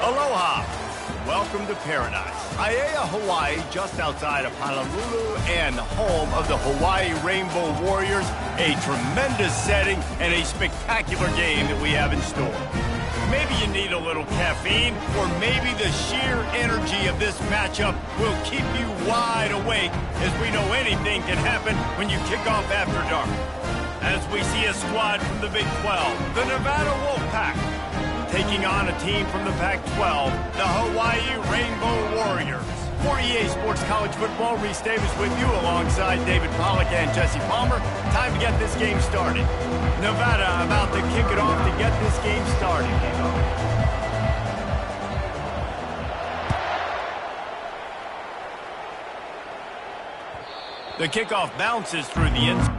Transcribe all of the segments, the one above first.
Aloha! Welcome to paradise. Aiea, Hawaii, just outside of Honolulu and home of the Hawaii Rainbow Warriors. A tremendous setting and a spectacular game that we have in store. Maybe you need a little caffeine, or maybe the sheer energy of this matchup will keep you wide awake, as we know anything can happen when you kick off after dark. As we see a squad from the Big 12, the Nevada Wolfpack, taking on a team from the Pac-12, the Hawaii Rainbow Warriors. For EA Sports College Football, Reese Davis with you alongside David Pollack and Jesse Palmer. Time to get this game started. Nevada about to kick it off to get this game started. The kickoff bounces through the end zone.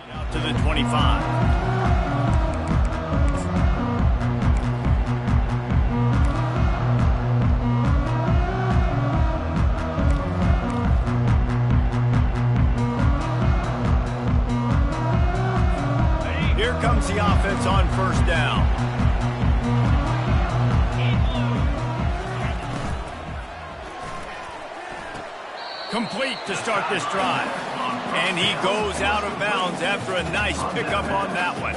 Out to the 25. Here comes the offense on first down. Complete to start this drive. And he goes out of bounds after a nice pickup on that one.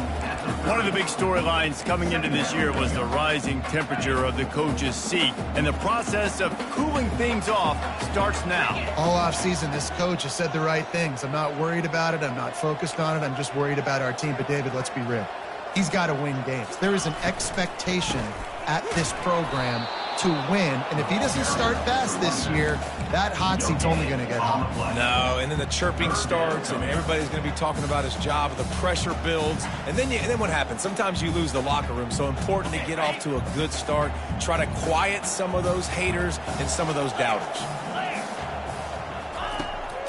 One of the big storylines coming into this year was the rising temperature of the coach's seat. And the process of cooling things off starts now. All offseason, this coach has said the right things. I'm not worried about it. I'm not focused on it. I'm just worried about our team. But, David, let's be real. He's got to win games. There is an expectation at this program to win, and if he doesn't start fast this year, that hot seat's only going to get hot. No, and then the chirping starts, and everybody's going to be talking about his job, the pressure builds, and then what happens? Sometimes you lose the locker room, so important to get off to a good start, try to quiet some of those haters and some of those doubters.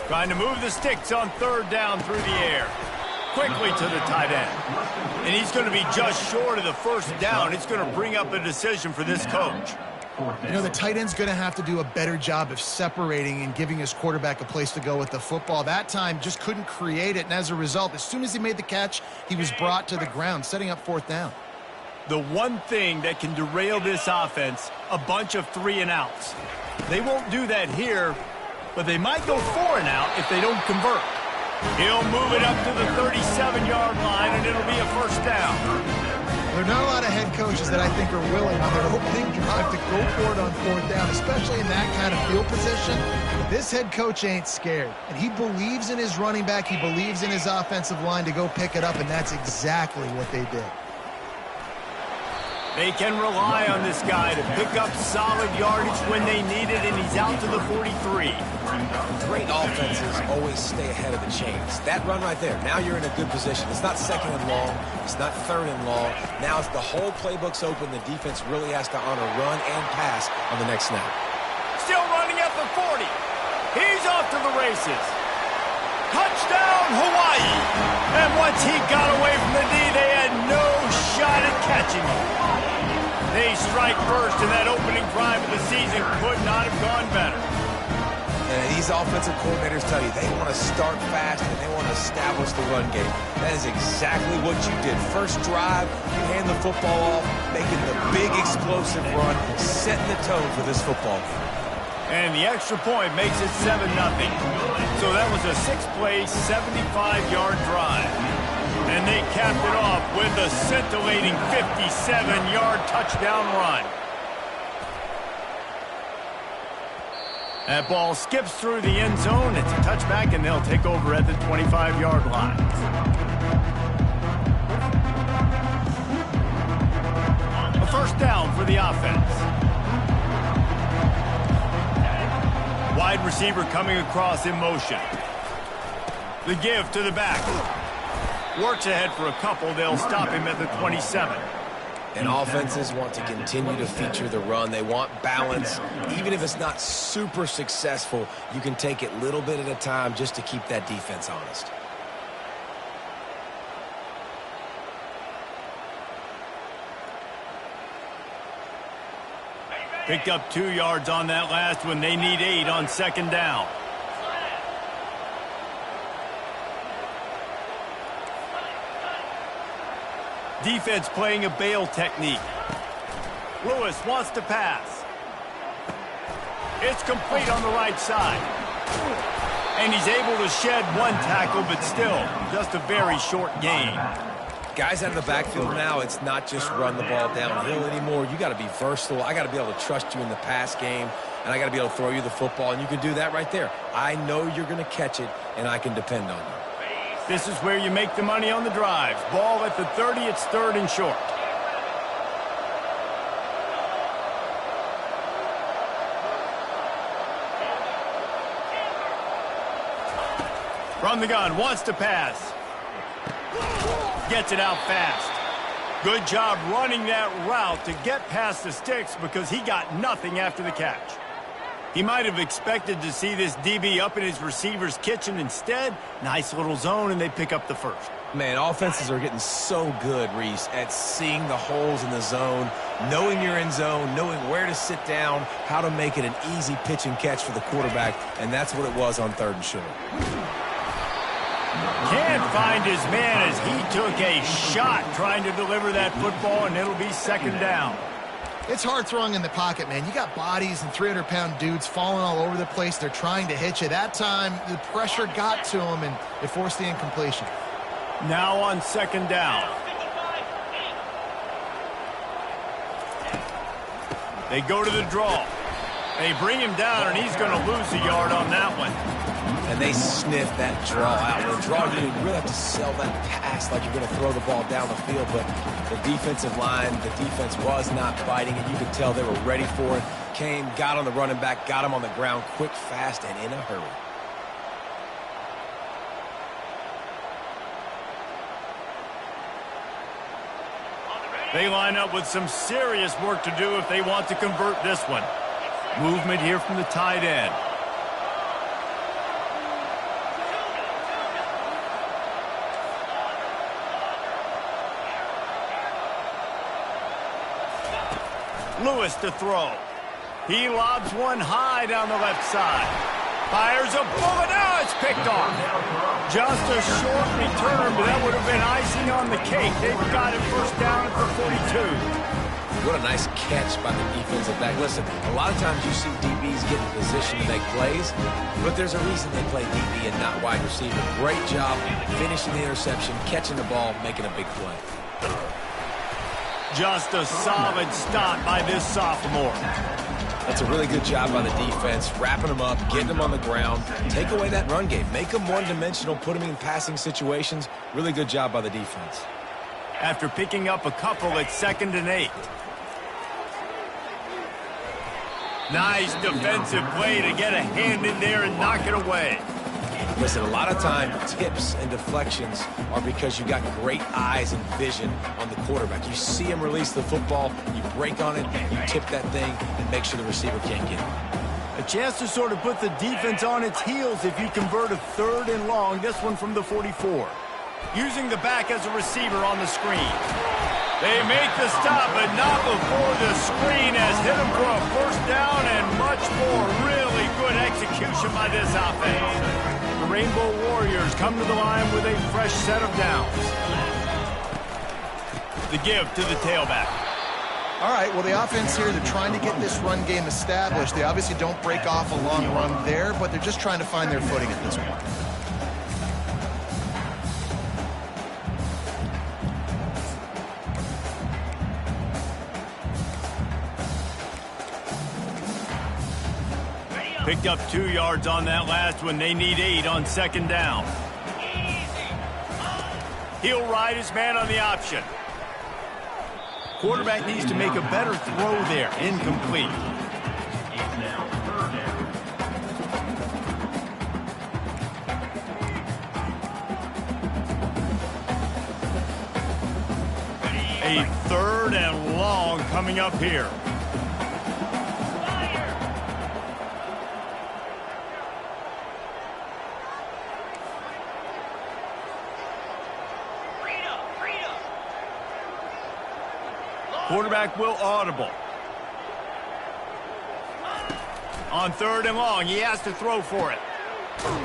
Trying to move the sticks on third down through the air. Quickly to the tight end. And he's going to be just short of the first down. It's going to bring up a decision for this coach. You know, the tight end's going to have to do a better job of separating and giving his quarterback a place to go with the football. That time just couldn't create it, and as a result, as soon as he made the catch, he was brought to the ground, setting up fourth down. The one thing that can derail this offense, a bunch of 3-and-outs. They won't do that here, but they might go 4-and-out if they don't convert. He'll move it up to the 37-yard line, and it'll be a first down. There are not a lot of head coaches that I think are willing on their opening drive to go for it on fourth down, especially in that kind of field position. This head coach ain't scared, and he believes in his running back. He believes in his offensive line to go pick it up, and that's exactly what they did. They can rely on this guy to pick up solid yardage when they need it, and he's out to the 43. Great offenses always stay ahead of the chains. That run right there, now you're in a good position. It's not second and long. It's not third and long. Now it's the whole playbook's open. The defense really has to honor run and pass on the next snap. Still running at the 40. He's off to the races. Touchdown, Hawaii! And once he got away from the D, they had no shot at catching him. They strike first, and that opening drive of the season could not have gone better. And these offensive coordinators tell you they want to start fast and they want to establish the run game. That is exactly what you did. First drive, you hand the football off, making the big explosive run, setting the tone for this football game. And the extra point makes it 7-0. So that was a 6-play, 75-yard drive. And they capped it off with a scintillating 57-yard touchdown run. That ball skips through the end zone. It's a touchback, and they'll take over at the 25-yard line. A first down for the offense. Wide receiver coming across in motion. The give to the back. Works ahead for a couple. They'll stop him at the 27. And offenses want to continue to feature the run. They want balance. Even if it's not super successful, you can take it little bit at a time just to keep that defense honest. Picked up 2 yards on that last one. They need 8 on second down. Defense playing a bail technique. Lewis wants to pass. It's complete on the right side. And he's able to shed 1 tackle, but still, just a very short gain. Guys out of the backfield now, it's not just run the ball downhill anymore. You got to be versatile. I got to be able to trust you in the pass game, and I got to be able to throw you the football, and you can do that right there. I know you're going to catch it, and I can depend on you. This is where you make the money on the drives. Ball at the 30, it's 3rd and short. From the gun, wants to pass. Gets it out fast. Good job running that route to get past the sticks because he got nothing after the catch. He might have expected to see this DB up in his receiver's kitchen. Instead, nice little zone, and they pick up the first. Man, offenses are getting so good, Reese, at seeing the holes in the zone, knowing you're in zone, knowing where to sit down, how to make it an easy pitch and catch for the quarterback, and that's what it was on 3rd and short. Can't find his man as he took a shot trying to deliver that football, and it'll be 2nd down. It's hard throwing in the pocket, man. You got bodies and 300-pound dudes falling all over the place. They're trying to hit you. That time, the pressure got to them, and it forced the incompletion. Now on 2nd down. They go to the draw. They bring him down, and he's going to lose a yard on that one. And they sniff that draw out. The draw, you really have to sell that pass like you're going to throw the ball down the field. But the defensive line, the defense was not biting it. You could tell they were ready for it. Came, got on the running back, got him on the ground quick, fast, and in a hurry. They line up with some serious work to do if they want to convert this one. Movement here from the tight end. Lewis to throw. He lobs one high down the left side. Fires a bullet. Now it's picked off. Just a short return, but that would have been icing on the cake. They've got it first down at the 42. What a nice catch by the defensive back. Listen, a lot of times you see DBs get in position to make plays, but there's a reason they play DB and not wide receiver. Great job finishing the interception, catching the ball, making a big play. Just a solid stop by this sophomore. That's a really good job by the defense, wrapping them up, getting them on the ground. Take away that run game. Make them one-dimensional, put them in passing situations. Really good job by the defense. After picking up a couple at 2nd and 8. Nice defensive play to get a hand in there and knock it away. Listen, a lot of time, tips and deflections are because you got great eyes and vision on the quarterback. You see him release the football, you break on it, you tip that thing, and make sure the receiver can't get it. A chance to sort of put the defense on its heels if you convert a 3rd and long, this one from the 44. Using the back as a receiver on the screen. They make the stop, but not before the screen has hit them for a first down and much more. Really good execution execution by this offense. The Rainbow Warriors come to the line with a fresh set of downs. The give to the tailback. All right, well, the offense here, they're trying to get this run game established. They obviously don't break off a long run there, but they're just trying to find their footing at this point. Picked up 2 yards on that last one. They need 8 on second down. He'll ride his man on the option. Quarterback needs to make a better throw there. Incomplete. A 3rd and long coming up here. Quarterback will audible. On 3rd and long, he has to throw for it.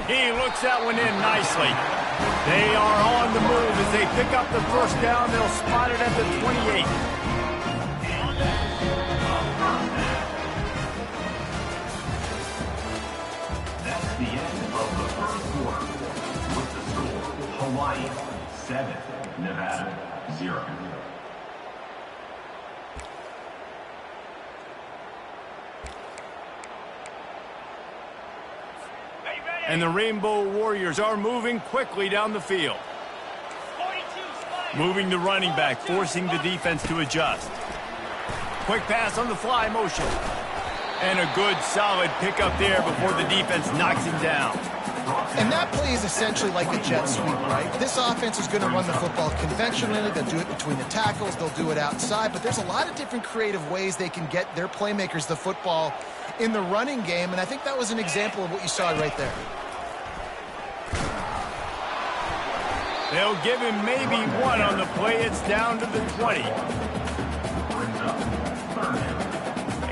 He looks that one in nicely. They are on the move as they pick up the first down. They'll spot it at the 28. That's the end of the first quarter. With the score, Hawaii 7, Nevada 0. And the Rainbow Warriors are moving quickly down the field. Moving the running back, forcing the defense to adjust. Quick pass on the fly motion. And a good, solid pickup there before the defense knocks him down. And that play is essentially like a jet sweep, right? This offense is going to run the football conventionally. They'll do it between the tackles. They'll do it outside. But there's a lot of different creative ways they can get their playmakers the football in the running game. And I think that was an example of what you saw right there. They'll give him maybe 1 on the play. It's down to the 20.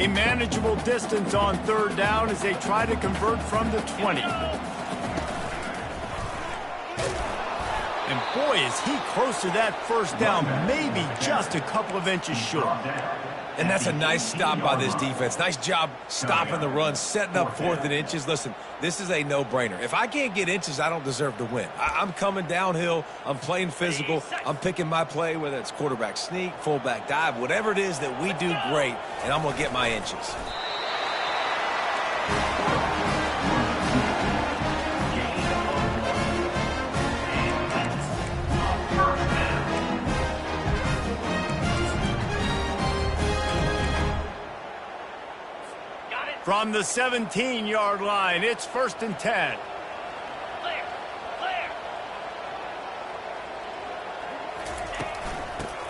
A manageable distance on 3rd down as they try to convert from the 20. And boy, is he close to that first down, maybe just a couple of inches short. And that's a nice stop by this defense. Nice job stopping the run, setting up 4th and inches. Listen, this is a no-brainer. If I can't get inches, I don't deserve to win. I'm coming downhill. I'm playing physical. I'm picking my play, whether it's quarterback sneak, fullback dive, whatever it is that we do great, and I'm going to get my inches. From the 17-yard line, it's 1st and 10.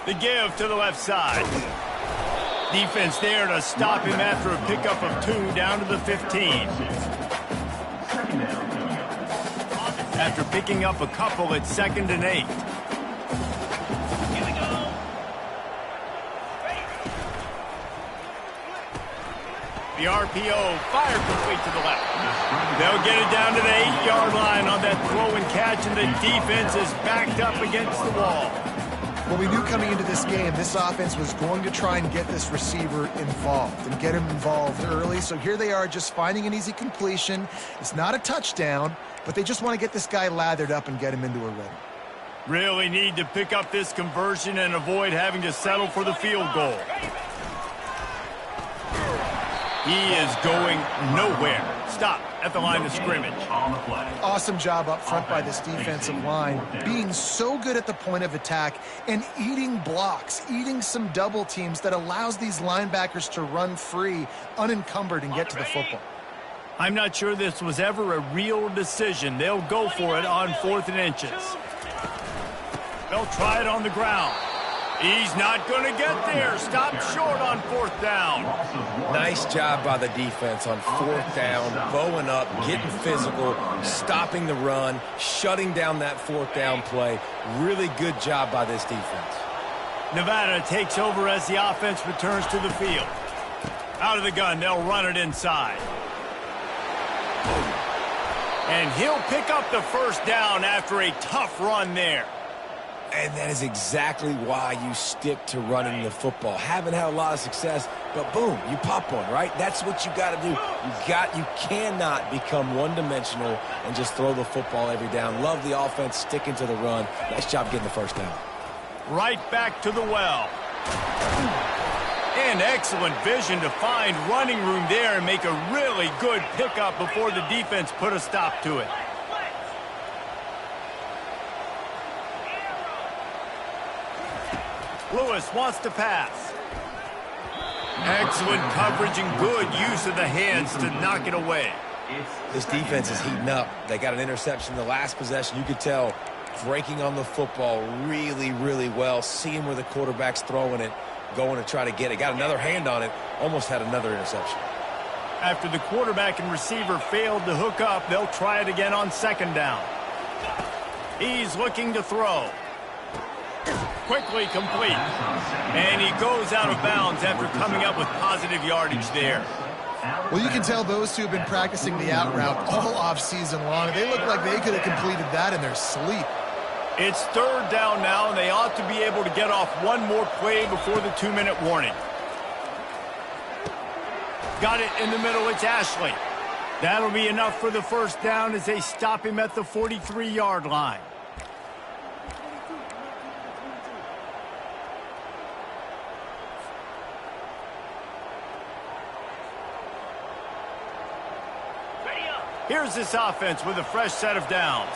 The give to the left side. Defense there to stop him after a pickup of 2 down to the 15. After picking up a couple, it's 2nd and 8. The RPO fired complete to the left. They'll get it down to the 8-yard line on that throw and catch, and the defense is backed up against the wall. Well, we knew coming into this game, this offense was going to try and get this receiver involved and get him involved early. So here they are just finding an easy completion. It's not a touchdown, but they just want to get this guy lathered up and get him into a rhythm. Really need to pick up this conversion and avoid having to settle for the field goal. He is going nowhere. Stop at the line of scrimmage. Awesome job up front by this defensive line, being so good at the point of attack and eating blocks, eating some double teams that allows these linebackers to run free, unencumbered, and get to the football. I'm not sure this was ever a real decision. They'll go for it on 4th and inches. They'll try it on the ground. He's not going to get there. Stop short on 4th down. Nice job by the defense on 4th down, bowing up, getting physical, stopping the run, shutting down that 4th down play. Really good job by this defense. Nevada takes over as the offense returns to the field. Out of the gun, they'll run it inside. And he'll pick up the first down after a tough run there. And that is exactly why you stick to running the football. Haven't had a lot of success, but boom, you pop one, right? That's what you got to do. You cannot become one-dimensional and just throw the football every down. Love the offense sticking to the run. Nice job getting the first down. Right back to the well. And excellent vision to find running room there and make a really good pickup before the defense put a stop to it. Lewis wants to pass. Excellent coverage and good use of the hands to knock it away. This defense is heating up. They got an interception the last possession. You could tell breaking on the football really, really well, seeing where the quarterback's throwing it, going to try to get it. Got another hand on it, almost had another interception. After the quarterback and receiver failed to hook up, they'll try it again on second down. He's looking to throw. Quickly complete. And he goes out of bounds after coming up with positive yardage there. Well, you can tell those two have been practicing the out route all off-season long. They look like they could have completed that in their sleep. It's third down now, and they ought to be able to get off one more play before the 2-minute warning. Got it in the middle. It's Ashley. That'll be enough for the first down as they stop him at the 43-yard line. Here's this offense with a fresh set of downs.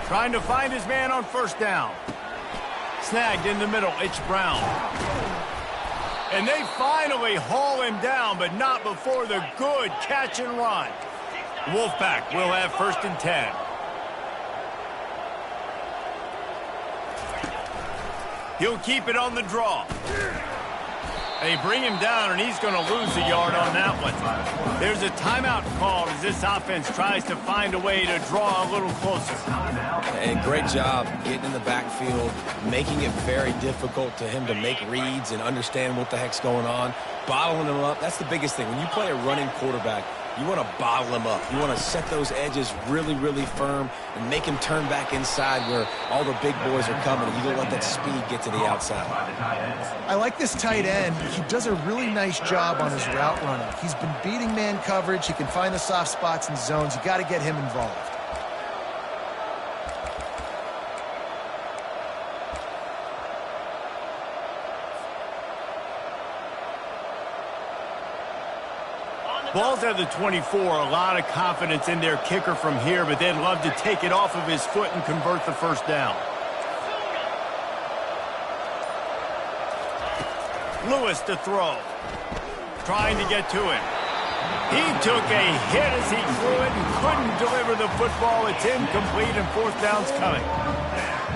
Trying to find his man on first down. Snagged in the middle. It's Brown. And they finally haul him down, but not before the good catch and run. Wolfpack will have first and 10. He'll keep it on the draw. They bring him down, and he's going to lose a yard on that one. There's a timeout called as this offense tries to find a way to draw a little closer. And great job getting in the backfield, making it very difficult to him to make reads and understand what the heck's going on, bottling him up. That's the biggest thing. When you play a running quarterback, you want to bottle him up. You want to set those edges really, really firm and make him turn back inside where all the big boys are coming. You don't let that speed get to the outside. I like this tight end. He does a really nice job on his route running. He's been beating man coverage. He can find the soft spots and zones. You got to get him involved. Ball's at the 24, a lot of confidence in their kicker from here, but they'd love to take it off of his foot and convert the first down. Lewis to throw. Trying to get to it. He took a hit as he threw it and couldn't deliver the football. It's incomplete and fourth down's coming.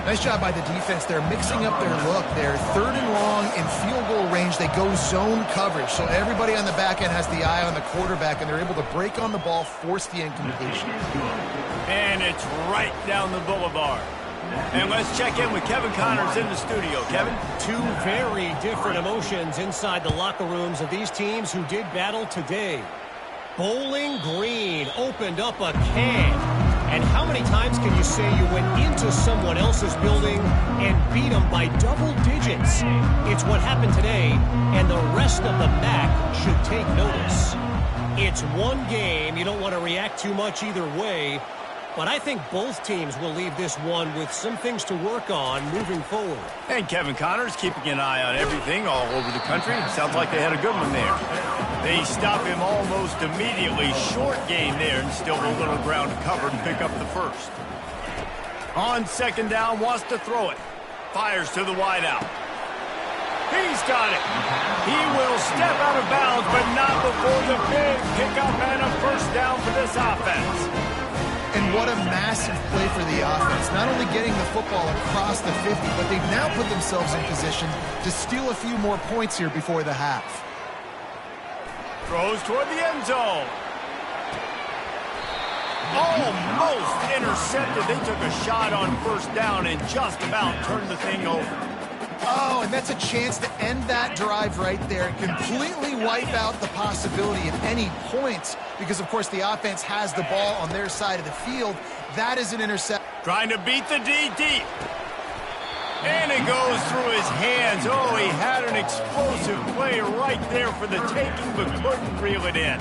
Nice job by the defense. They're mixing up their look. They're third and long in field goal range. They go zone coverage. So everybody on the back end has the eye on the quarterback, and they're able to break on the ball, force the incompletion. And it's right down the boulevard. And let's check in with Kevin Connors in the studio. Kevin? Two very different emotions inside the locker rooms of these teams who did battle today. Bowling Green opened up a can. And how many times can you say you went into someone else's building and beat them by double digits? It's what happened today, and the rest of the MAC should take notice. It's one game. You don't want to react too much either way. But I think both teams will leave this one with some things to work on moving forward. And Kevin Connors keeping an eye on everything all over the country. Sounds like they had a good one there. They stop him almost immediately. Short gain there and still a little ground to cover to pick up the first. On second down, wants to throw it. Fires to the wideout. He's got it. He will step out of bounds, but not before the big pickup and a first down for this offense. And what a massive play for the offense. Not only getting the football across the 50, but they've now put themselves in position to steal a few more points here before the half. Throws toward the end zone. Almost intercepted. They took a shot on first down and just about turned the thing over. Oh, and that's a chance to end that drive right there. Completely wipe out the possibility of any points because, of course, the offense has the ball on their side of the field. That is an interception. Trying to beat the D deep. And it goes through his hands. Oh, he had an explosive play right there for the taking, but couldn't reel it in.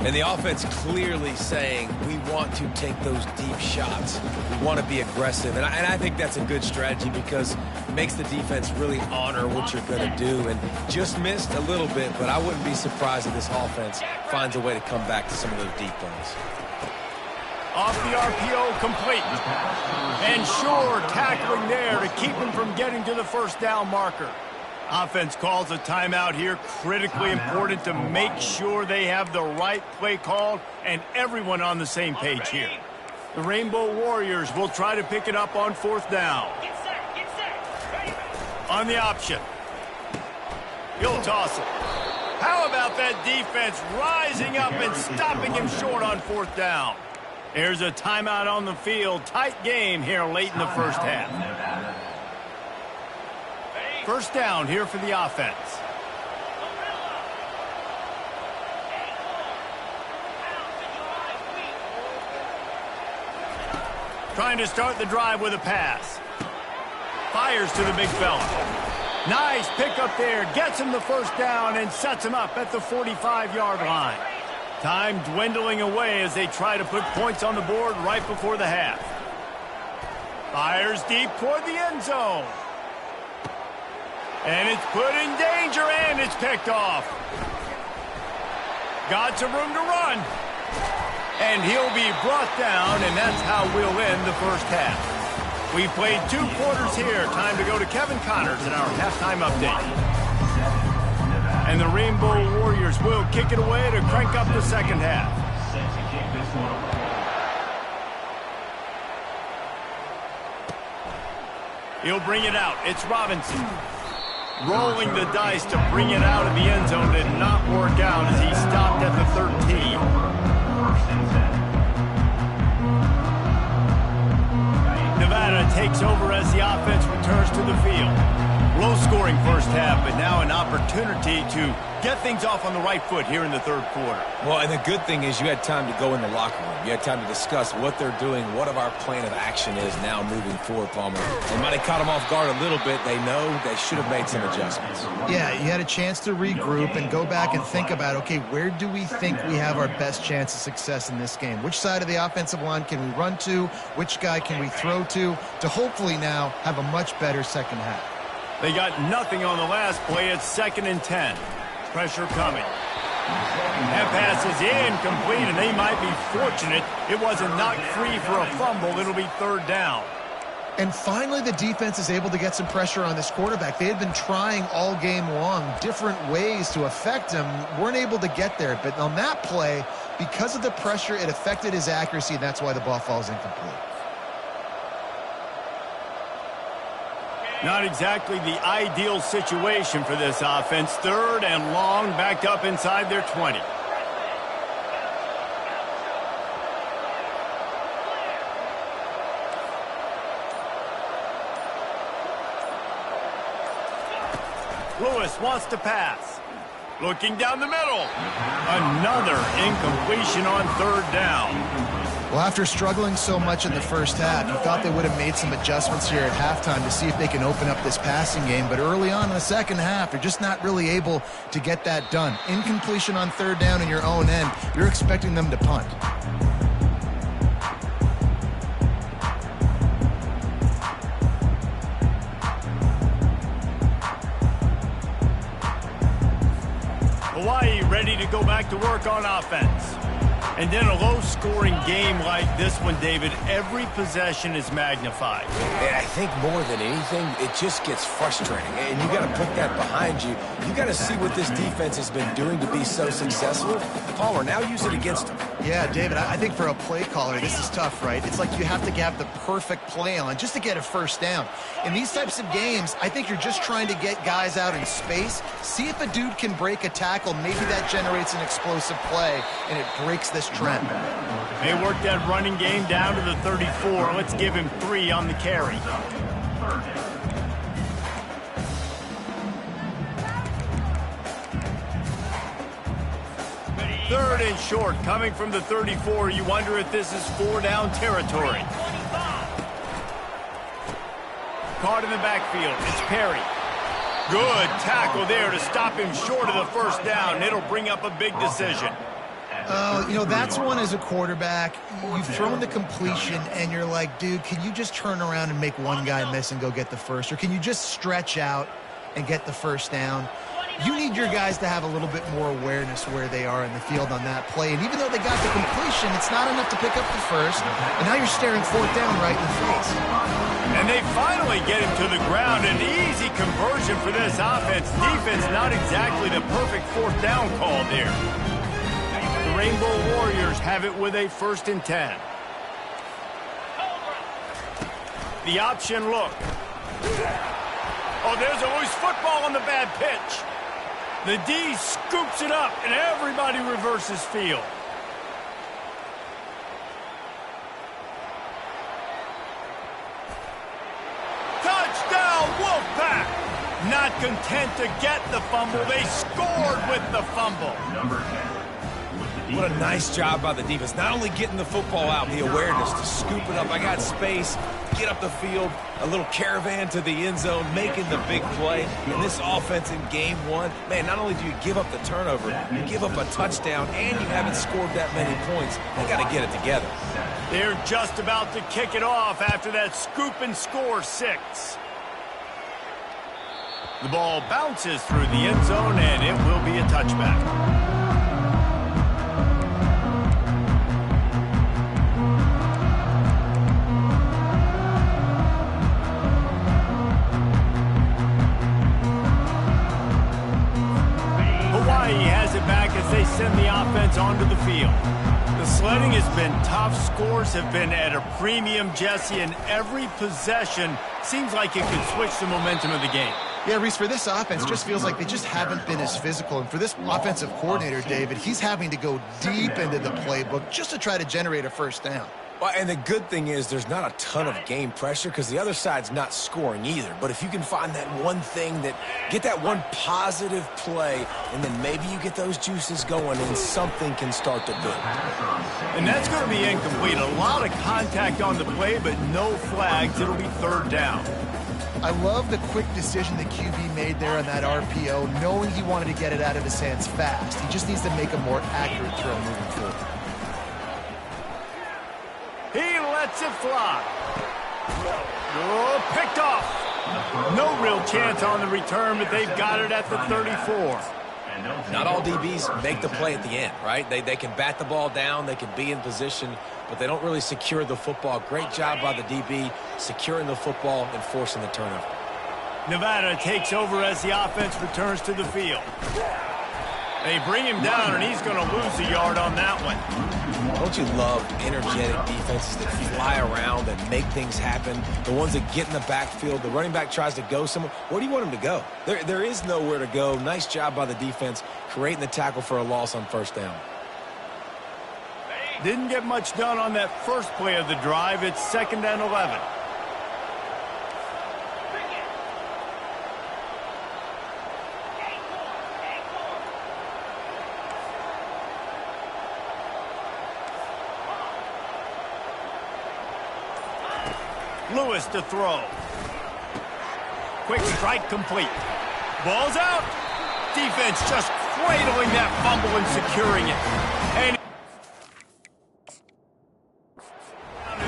And the offense clearly saying, we want to take those deep shots. We want to be aggressive. And I think that's a good strategy because it makes the defense really honor what you're going to do. And just missed a little bit, but I wouldn't be surprised if this offense finds a way to come back to some of those deep balls. Off the RPO, complete. And Shore tackling there to keep him from getting to the first down marker. Offense calls a timeout here. Critically important to make sure they have the right play called and everyone on the same page here. The Rainbow Warriors will try to pick it up on fourth down. On the option. He'll toss it. How about that defense rising up and stopping him short on fourth down? There's a timeout on the field. Tight game here late in the first half. First down here for the offense. Trying to start the drive with a pass. Fires to the big fella. Nice pickup there. Gets him the first down and sets him up at the 45-yard line. Time dwindling away as they try to put points on the board right before the half. Fires deep toward the end zone. And it's put in danger, and it's picked off. Got some room to run. And he'll be brought down, and that's how we'll end the first half. We played 2 quarters here. Time to go to Kevin Connors in our halftime update. And the Rainbow Warriors will kick it away to crank up the second half. He'll bring it out. It's Robinson. Rolling the dice to bring it out of the end zone did not work out as he stopped at the 13. Nevada takes over as the offense returns to the field. Low-scoring first half, but now an opportunity to get things off on the right foot here in the third quarter. Well, and the good thing is you had time to go in the locker room. You had time to discuss what they're doing, what our plan of action is now moving forward, Palmer. They might have caught them off guard a little bit. They know they should have made some adjustments. Yeah, you had a chance to regroup and go back and think about, okay, where do we think we have our best chance of success in this game? Which side of the offensive line can we run to? Which guy can we throw to hopefully now have a much better second half? They got nothing on the last play. It's 2nd and 10. Pressure coming. That pass is incomplete, and they might be fortunate it wasn't knocked free for a fumble. It'll be 3rd down. And finally, the defense is able to get some pressure on this quarterback. They had been trying all game long different ways to affect him. Weren't able to get there. But on that play, because of the pressure, it affected his accuracy, and that's why the ball falls incomplete. Not exactly the ideal situation for this offense. 3rd and long, backed up inside their 20. Lewis wants to pass. Looking down the middle. Another incompletion on 3rd down. Well, after struggling so much in the first half, you thought they would have made some adjustments here at halftime to see if they can open up this passing game. But early on in the second half, they're just not really able to get that done. Incompletion on 3rd down in your own end, you're expecting them to punt. Hawaii ready to go back to work on offense. And then a low-scoring game like this one, David, every possession is magnified. And I think more than anything, it just gets frustrating. And you got to put that behind you. You got to see what this defense has been doing to be so successful. Palmer, now use it against them. Yeah, David, I think for a play caller, this is tough, right? It's like you have to have the perfect play on just to get a first down. In these types of games, I think you're just trying to get guys out in space, see if a dude can break a tackle. Maybe that generates an explosive play, and it breaks this trend. They work that running game down to the 34. Let's give him 3 on the carry. 3rd and short coming from the 34. You wonder if this is 4-down territory. Caught in the backfield. It's Perry. Good tackle there to stop him short of the 1st down. It'll bring up a big decision. You know, that's one as a quarterback. You've thrown the completion, and you're like, dude, can you just turn around and make one guy miss and go get the first? Or can you just stretch out and get the 1st down? You need your guys to have a little bit more awareness where they are in the field on that play. And even though they got the completion, it's not enough to pick up the 1st. And now you're staring 4th down right in the face. And they finally get him to the ground. An easy conversion for this offense. Defense, not exactly the perfect 4th down call there. The Rainbow Warriors have it with a 1st and 10. The option look. Oh, there's always football on the bad pitch. The D scoops it up, and everybody reverses field. Touchdown, Wolfpack! Not content to get the fumble, they scored with the fumble. Number 10. What a nice job by the defense. Not only getting the football out, the awareness to scoop it up. I got space, get up the field, a little caravan to the end zone, making the big play. And this offense in game 1, man, not only do you give up the turnover, you give up a touchdown, and you haven't scored that many points. They got to get it together. They're just about to kick it off after that scoop and score 6. The ball bounces through the end zone, and it will be a touchback. As they send the offense onto the field. The sledding has been tough. Scores have been at a premium, Jesse, and every possession seems like it could switch the momentum of the game. Yeah, Reese, for this offense, just feels like they just haven't been as physical. And for this offensive coordinator, David, he's having to go deep into the playbook just to try to generate a 1st down. Well, and the good thing is there's not a ton of game pressure because the other side's not scoring either. But if you can find that one thing get that one positive play, and then maybe you get those juices going and something can start to build. And that's going to be incomplete. A lot of contact on the play, but no flags. It'll be 3rd down. I love the quick decision that QB made there on that RPO, knowing he wanted to get it out of his hands fast. He just needs to make a more accurate throw moving forward. He lets it fly. Oh, picked off. No real chance on the return, but they've got it at the 34. Not all DBs make the play at the end, right? They can bat the ball down, they can be in position, but they don't really secure the football. Great job by the DB securing the football and forcing the turnover. Nevada takes over as the offense returns to the field. They bring him down, and he's going to lose a yard on that one. Don't you love energetic defenses that fly around and make things happen? The ones that get in the backfield, the running back tries to go somewhere. Where do you want him to go? There is nowhere to go. Nice job by the defense creating the tackle for a loss on 1st down. Didn't get much done on that first play of the drive. It's 2nd and 11. Lewis to throw. Quick strike complete. Ball's out. Defense just cradling that fumble and securing it. And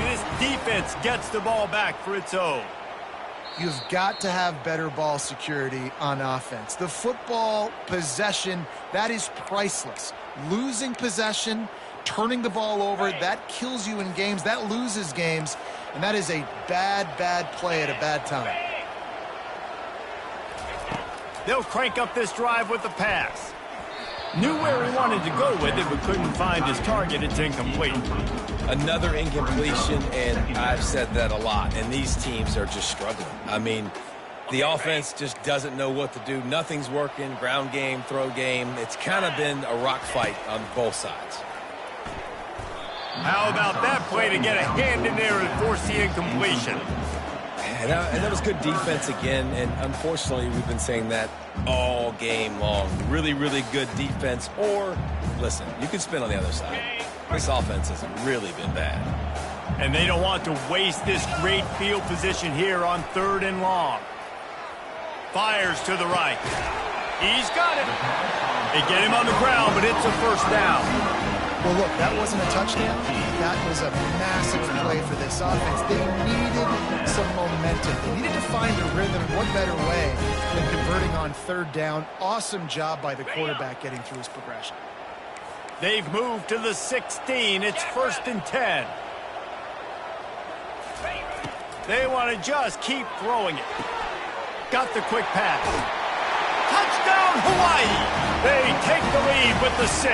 this defense gets the ball back for its own. You've got to have better ball security on offense. The football possession, that is priceless. Losing possession, turning the ball over, that kills you in games. That loses games. And that is a bad, bad play at a bad time. They'll crank up this drive with the pass. Knew where he wanted to go with it, but couldn't find his target. It's incomplete. Another incompletion, and I've said that a lot, and these teams are just struggling. I mean, the offense just doesn't know what to do. Nothing's working, ground game, throw game. It's kind of been a rock fight on both sides. How about that play to get a hand in there and force the incompletion? And that was good defense again, and unfortunately we've been saying that all game long. Really, really good defense, or, listen, you can spin on the other side. This offense has really been bad. And they don't want to waste this great field position here on 3rd and long. Fires to the right. He's got it. They get him on the ground, but it's a first down. Well, look, that wasn't a touchdown. That was a massive play for this offense. They needed some momentum. They needed to find a rhythm, and what better way than converting on 3rd down. Awesome job by the quarterback getting through his progression. They've moved to the 16. It's 1st and 10. They want to just keep throwing it. Got the quick pass. Touchdown, Hawaii! They take the lead with the 6.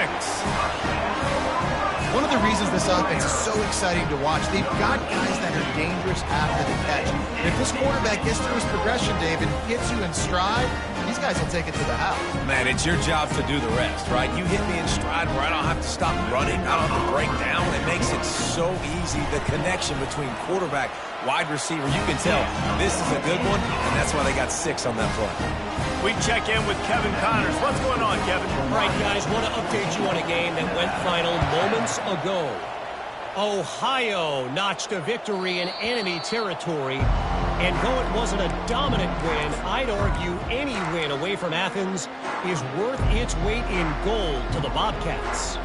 One of the reasons this offense is so exciting to watch, they've got guys that are dangerous after the catch. And if this quarterback gets through his progression, David, gets you in stride, these guys will take it to the house. Man, it's your job to do the rest, right? You hit me in stride where I don't have to stop running. I don't have to break down. It makes it so easy. The connection between quarterback, wide receiver, you can tell this is a good one, and that's why they got 6 on that play. We check in with Kevin Connors. What's going on, Kevin? All right, guys, want to update you on a game that went final moments ago. Ohio notched a victory in enemy territory. And though it wasn't a dominant win, I'd argue any win away from Athens is worth its weight in gold to the Bobcats.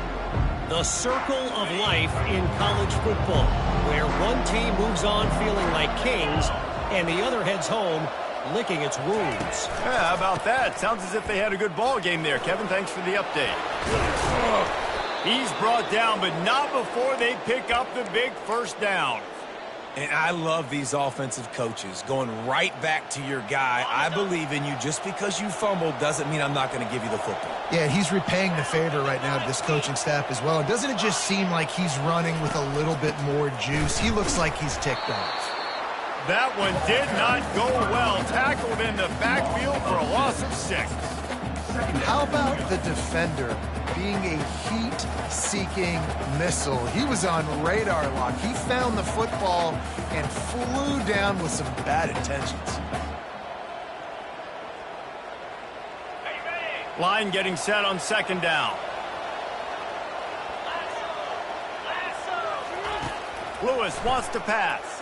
The circle of life in college football, where one team moves on feeling like kings and the other heads home licking its wounds. Yeah, how about that? Sounds as if they had a good ball game there. Kevin, thanks for the update. He's brought down, but not before they pick up the big first down. And I love these offensive coaches going right back to your guy. I believe in you. Just because you fumbled doesn't mean I'm not going to give you the football. Yeah, he's repaying the favor right now to this coaching staff as well. And doesn't it just seem like he's running with a little bit more juice? He looks like he's ticked off. That one did not go well. Tackled in the backfield for a loss of 6. How about the defender being a heat-seeking missile? He was on radar lock. He found the football and flew down with some bad intentions. Line getting set on 2nd down. Lewis wants to pass.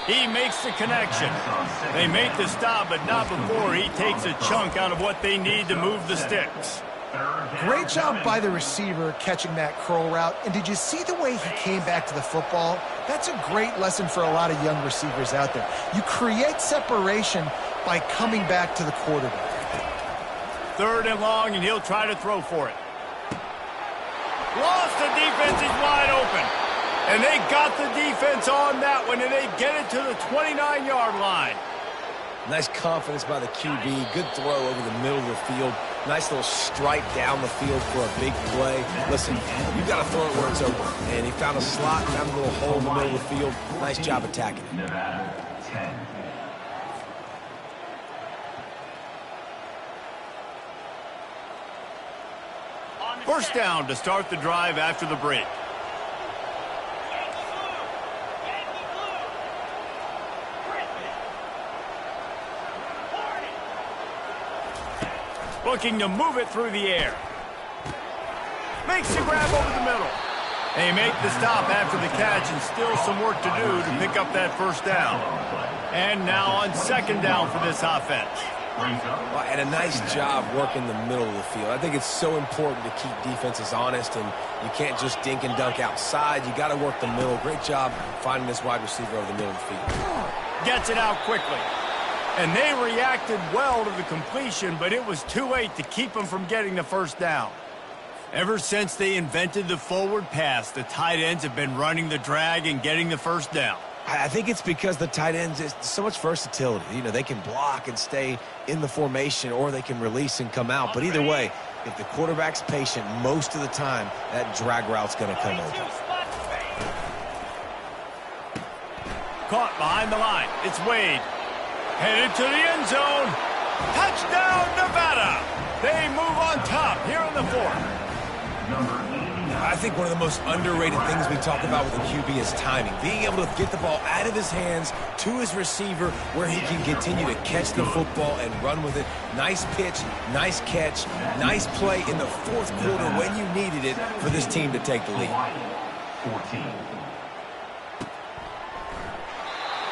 He makes the connection. They make the stop, but not before he takes a chunk out of what they need to move the sticks. Great job by the receiver catching that curl route. And did you see the way he came back to the football? That's a great lesson for a lot of young receivers out there. You create separation by coming back to the quarterback. 3rd and long, and he'll try to throw for it. Lost the defense. He's wide open. And they got the defense on that one, and they get it to the 29-yard line. Nice confidence by the QB. Good throw over the middle of the field. Nice little stripe down the field for a big play. Listen, you got to throw it where it's open. And he found a slot, found a little hole in the middle of the field. Nice job attacking it. Nevada, 10. First down to start the drive after the break. Looking to move it through the air. Makes the grab over the middle. They make the stop after the catch, and still some work to do to pick up that first down. And now on 2nd down for this offense. Well, and a nice job working the middle of the field. I think it's so important to keep defenses honest, and you can't just dink and dunk outside. You got to work the middle. Great job finding this wide receiver over the middle of the field. Gets it out quickly. And they reacted well to the completion, but it was too late to keep them from getting the first down. Ever since they invented the forward pass, the tight ends have been running the drag and getting the first down. I think it's because the tight ends, is so much versatility. You know, they can block and stay in the formation, or they can release and come out. But either way, if the quarterback's patient most of the time, that drag route's going to come open. Caught behind the line. It's Wade. Headed to the end zone. Touchdown, Nevada. They move on top here in the 4th. number 89. I think one of the most underrated things we talk about with the QB is timing. Being able to get the ball out of his hands to his receiver where he can continue to catch the football and run with it. Nice pitch, nice catch, nice play in the fourth quarter when you needed it for this team to take the lead. Hawaii, 14.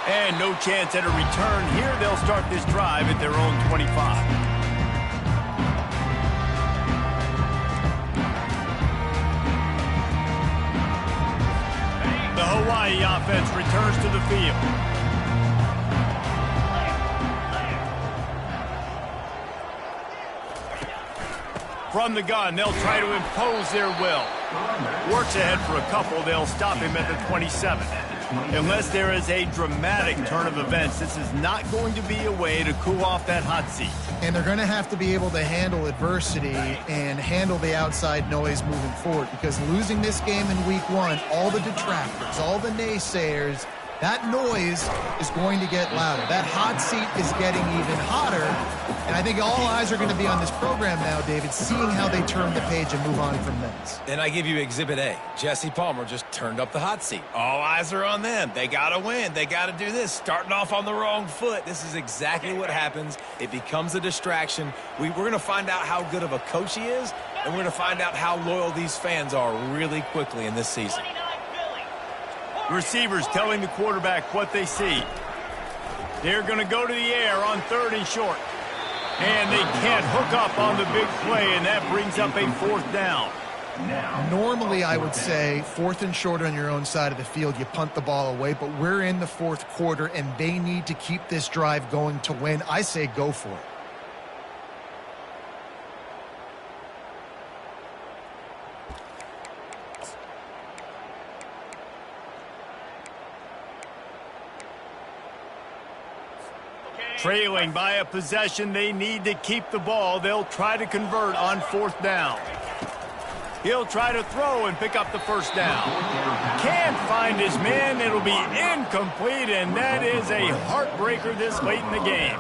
And no chance at a return here. They'll start this drive at their own 25. The Hawaii offense returns to the field. From the gun, they'll try to impose their will. Works ahead for a couple. They'll stop him at the 27. Unless there is a dramatic turn of events, this is not going to be a way to cool off that hot seat. And they're going to have to be able to handle adversity and handle the outside noise moving forward, because losing this game in week one, all the detractors, all the naysayers, that noise is going to get louder. That hot seat is getting even hotter. And I think all eyes are going to be on this program now, David, seeing how they turn the page and move on from this. And I give you Exhibit A. Jesse Palmer just turned up the hot seat. All eyes are on them. They got to win. They got to do this. Starting off on the wrong foot. This is exactly what happens. It becomes a distraction. We're going to find out how good of a coach he is, and we're going to find out how loyal these fans are really quickly in this season. Receivers telling the quarterback what they see. They're going to go to the air on 3rd and short. And they can't hook up on the big play, and that brings up a 4th down. Normally, I would say 4th and short on your own side of the field, you punt the ball away, but we're in the 4th quarter, and they need to keep this drive going to win. I say go for it. Trailing by a possession, they need to keep the ball. They'll try to convert on 4th down. He'll try to throw and pick up the 1st down. Can't find his man. It'll be incomplete, and that is a heartbreaker this late in the game.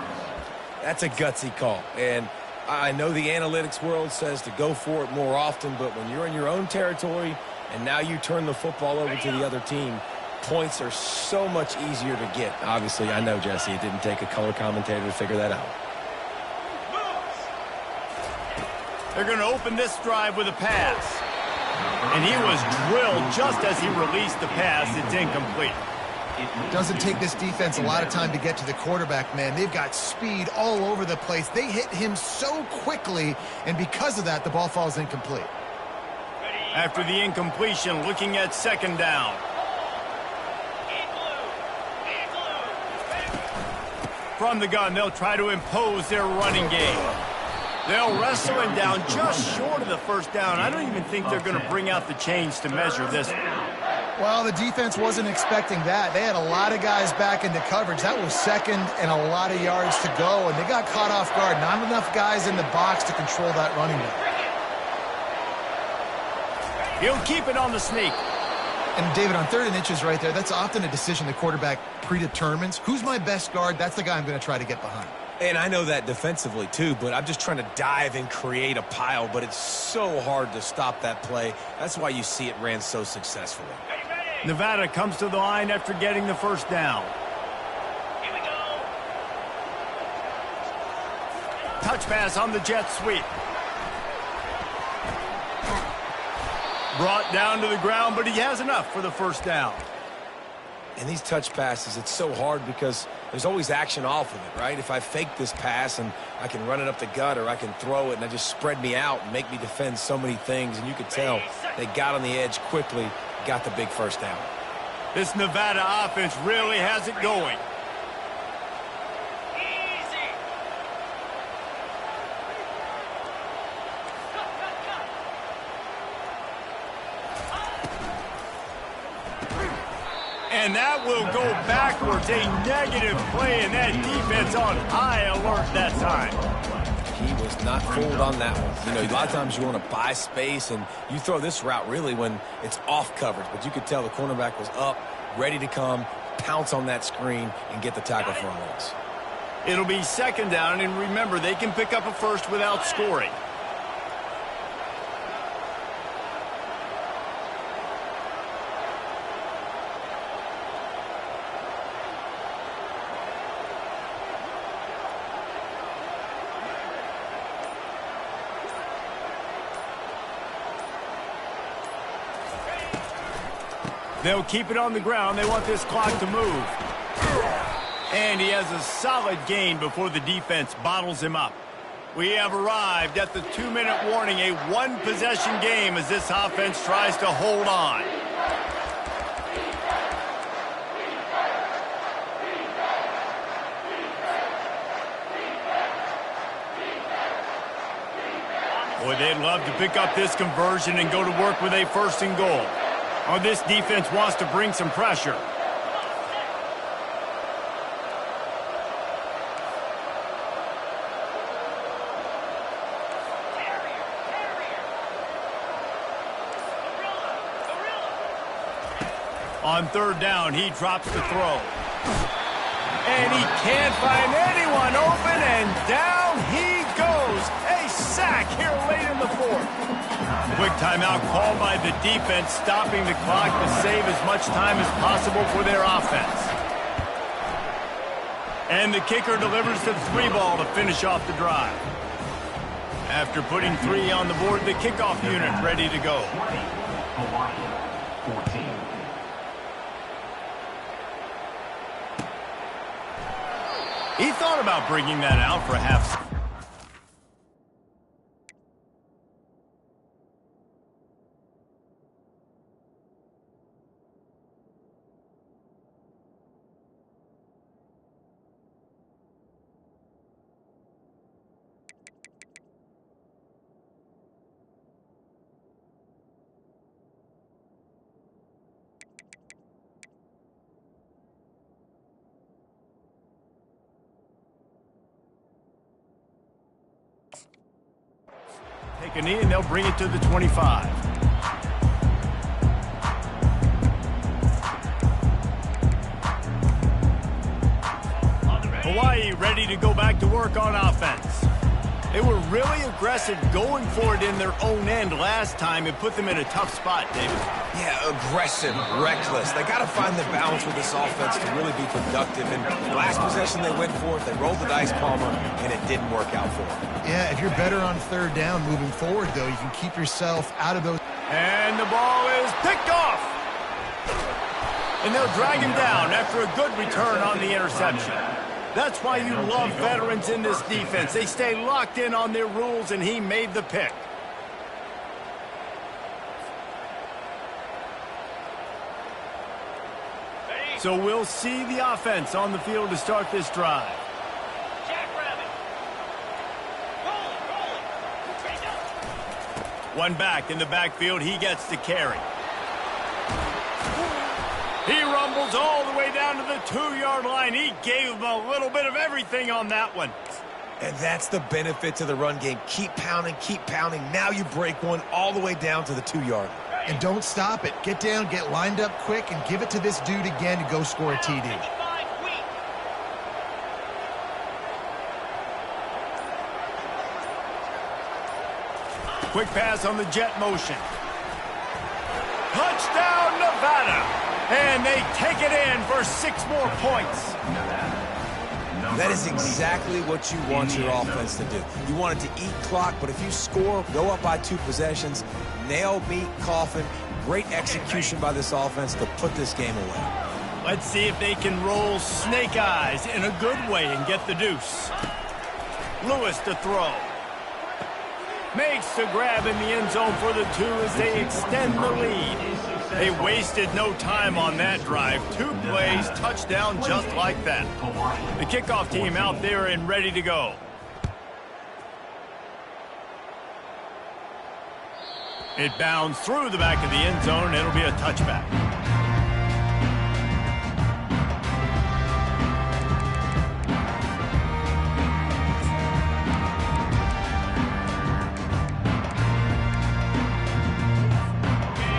That's a gutsy call. And I know the analytics world says to go for it more often, but when you're in your own territory and now you turn the football over to the other team, points are so much easier to get. Obviously, I know, Jesse, it didn't take a color commentator to figure that out. They're going to open this drive with a pass. And he was drilled just as he released the pass. It's incomplete. Doesn't take this defense a lot of time to get to the quarterback, man. They've got speed all over the place. They hit him so quickly, and because of that, the ball falls incomplete. After the incompletion, looking at 2nd down. From the gun, they'll try to impose their running game. They'll wrestle him down just short of the 1st down. I don't even think they're going to bring out the chains to measure this. Well, the defense wasn't expecting that. They had a lot of guys back into coverage. That was 2nd and a lot of yards to go, and they got caught off guard. Not enough guys in the box to control that running back. He'll keep it on the sneak. And, David, on 3rd and inches right there, that's often a decision the quarterback predetermines. Who's my best guard? That's the guy I'm going to try to get behind. And I know that defensively, too, but I'm just trying to dive and create a pile, but it's so hard to stop that play. That's why you see it ran so successfully. Nevada comes to the line after getting the 1st down. Here we go. Touch pass on the jet sweep. Brought down to the ground, but he has enough for the 1st down. And these touch passes, it's so hard because there's always action off of it, right? If I fake this pass and I can run it up the gut, or I can throw it and I just spread me out and make me defend so many things, and you could tell they got on the edge quickly, got the big 1st down. This Nevada offense really has it going. Easy. And that will go backwards. A negative play, and that defense on high alert that time. He was not fooled on that one. You know, a lot of times you want to buy space, and you throw this route really when it's off coverage. But you could tell the cornerback was up, ready to come, pounce on that screen, and get the tackle for a loss. It'll be 2nd down, and remember, they can pick up a 1st without scoring. They'll keep it on the ground. They want this clock to move. And he has a solid gain before the defense bottles him up. We have arrived at the 2-minute warning, a one-possession game as this offense tries to hold on. Boy, they'd love to pick up this conversion and go to work with a first and goal. Oh, this defense wants to bring some pressure. On third down, he drops the throw. And he can't find anyone open, and down he goes. A sack here late in the fourth. Quick timeout called by the defense, stopping the clock to save as much time as possible for their offense. And the kicker delivers the 3-ball to finish off the drive. After putting 3 on the board, the kickoff unit ready to go. 20, Hawaii, 14. He thought about bringing that out for a half. Take a knee, and they'll bring it to the 25. Hawaii ready to go back to work on offense. They were really aggressive going for it in their own end last time. It put them in a tough spot, David. Yeah, aggressive, reckless. They got to find the balance with this offense to really be productive. And the last possession they went for it, they rolled the dice, Palmer, and it didn't work out for them. Yeah, if you're better on third down moving forward, though, you can keep yourself out of those. And the ball is picked off. And they'll drag him down after a good return on the interception. That's why you love veterans in this defense. They stay locked in on their rules, and he made the pick. So we'll see the offense on the field to start this drive. Jackrabbit. Rolling. Raise up. One back in the backfield. He gets to carry. He rumbles all the way down to the 2-yard line. He gave him a little bit of everything on that one. And that's the benefit to the run game. Keep pounding, keep pounding. Now you break one all the way down to the 2-yard line. And don't stop it. Get down, get lined up quick, and give it to this dude again to go score a TD. 55 weak. Quick pass on the jet motion. Touchdown, Nevada. And they take it in for 6 more points. That is exactly what you want your offense to do. You want it to eat clock, but if you score, go up by 2 possessions, nail, meet, coffin, great execution by this offense to put this game away. Let's see if they can roll snake eyes in a good way and get the deuce. Lewis to throw. Makes the grab in the end zone for the 2 as they extend the lead. They wasted no time on that drive. 2 plays, touchdown just like that. The kickoff team out there and ready to go. It bounds through the back of the end zone. It'll be a touchback.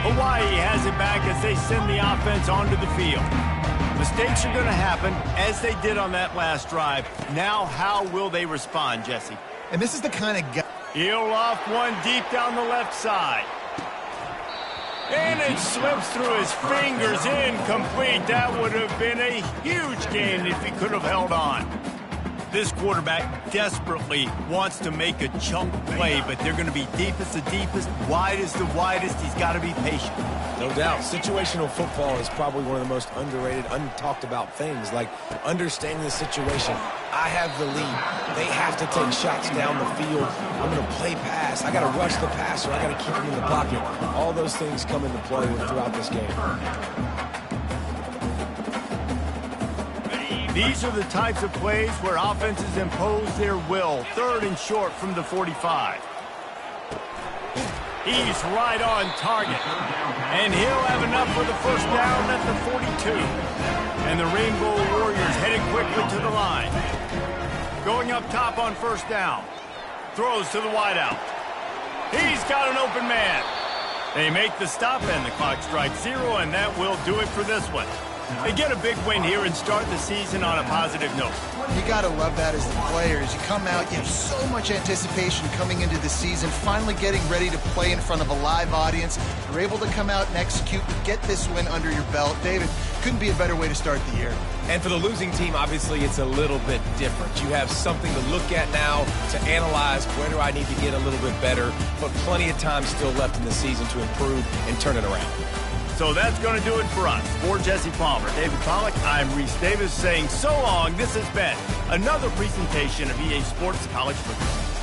Hawaii has it back as they send the offense onto the field. Mistakes are going to happen, as they did on that last drive. Now, how will they respond, Jesse? And this is the kind of guy. He'll off one deep down the left side. And it slips through his fingers, incomplete. That would have been a huge gain if he could have held on. This quarterback desperately wants to make a chunk play, but they're going to be deepest to deepest, widest to widest. He's got to be patient. No doubt. Situational football is probably one of the most underrated, untalked about things, like understanding the situation. I have the lead. They have to take shots down the field. I'm going to play pass. I got to rush the passer. I got to keep him in the pocket. All those things come into play throughout this game. These are the types of plays where offenses impose their will. 3rd and short from the 45. He's right on target. And he'll have enough for the first down at the 42. And the Rainbow Warriors headed quickly to the line. Going up top on first down. Throws to the wideout. He's got an open man. They make the stop and the clock strikes 0, and that will do it for this one. They get a big win here and start the season on a positive note. You got to love that as the players. You come out, you have so much anticipation coming into the season, finally getting ready to play in front of a live audience. You're able to come out and execute, get this win under your belt. David, couldn't be a better way to start the year. And for the losing team, obviously, it's a little bit different. You have something to look at now, to analyze where do I need to get a little bit better, but plenty of time still left in the season to improve and turn it around. So that's going to do it for us. For Jesse Palmer, David Pollack, I'm Reese Davis saying so long. This has been another presentation of EA Sports College Football.